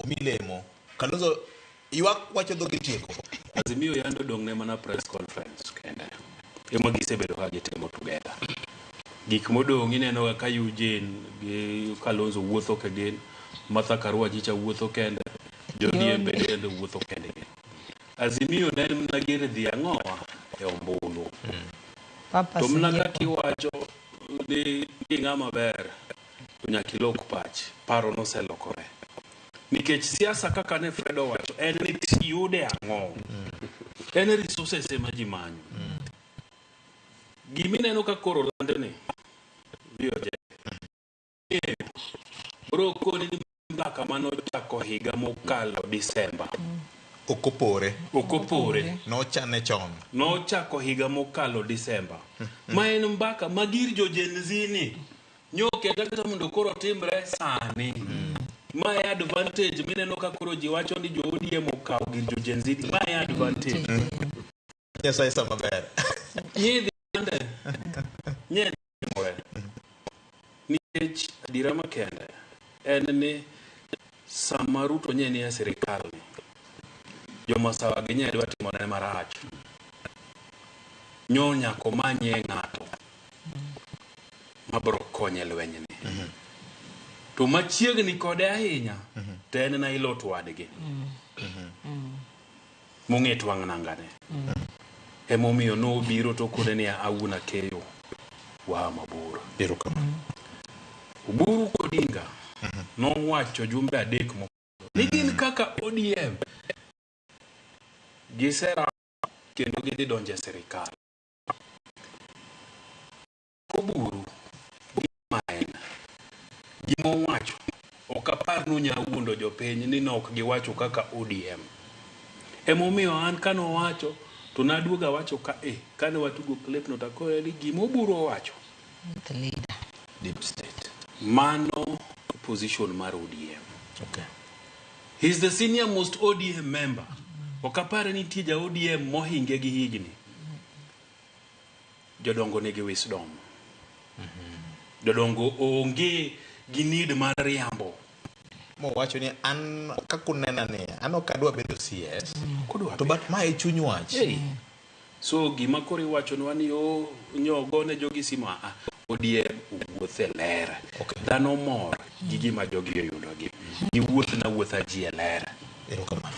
milemo. Kalonzo ywak wacho dho gitieko. Azimio yando dong ne mana press conference kende. Ema gisebedo ka gitimo together. Gik modong ineno ka Eugene gi Kalonzo wuotho kagin, Martha Karua jicha wuotho kende, Jodiem bende wuotho kende. Azimio ne na gere dhi ang'owa e ombulu. To mna kaki wacho ni ng'ama ber nyaka ilok pach, paro noselokore. Nikech siasa kaka ne Fredo wacho en ni tiyude ang'o. En resources ema ji manyo. Gimineno ka koro landeni bioje. Bro koni ni mbaka manochako higa mokalo Disemba. Okopore. Nochane chon. Nochako higa mokalo Disemba. Ma en mbaka magir jo Gen Z ni. Nyoke kata mondo koro timre sani. Ma e advantage mineno ka koro ji wacho ni jo ODM okaw gir jo Gen Z. Ma e advantage. Yes, I sama ber. Nyedhi ande. Nyedhi more. Nikech adira makende en ni sama Ruto nye ni ya serikal ni. Joma sawa gi nye dwa timo ne marach. Nyo nyako manye ng'ato. Mabro konye lwenye ni. To machiegni kode ahinya to en na ilot wadgi. Mong'et wang' nangane. Emomiyo no biro to kode ni Awuna Keyo wa maburo. Biro kama. Uburu Odinga nowacho jumbe adek mo. Nigin kaka ODM gisera kendo gidhi donje serikal. Uburu maen gimo wacho okapar nunya wuondo jopiny ni nok giwacho kaka ODM. Emomiyo an kano wacho to naduoga wacho ka kane watugo clip no takoye ni gimo buro wacho the leader deep state mano position mar ODM. Okay. He's the senior most ODM member. Okapare ni tija ODM mohinge gi higni. Jodongo nigi wisdom. Jodongo onge gi need mar riambo. Mo wacho ni an kakunena ni an ok adwa bedo CS. To but ma e chuny wach. So gima kori wacho ni wani nyogo ne jogi sima ODM wuothe ler. Dhano mor gi gima jogi oyudo gi. Gi wuoth na wuotha ji ler. Erokamano.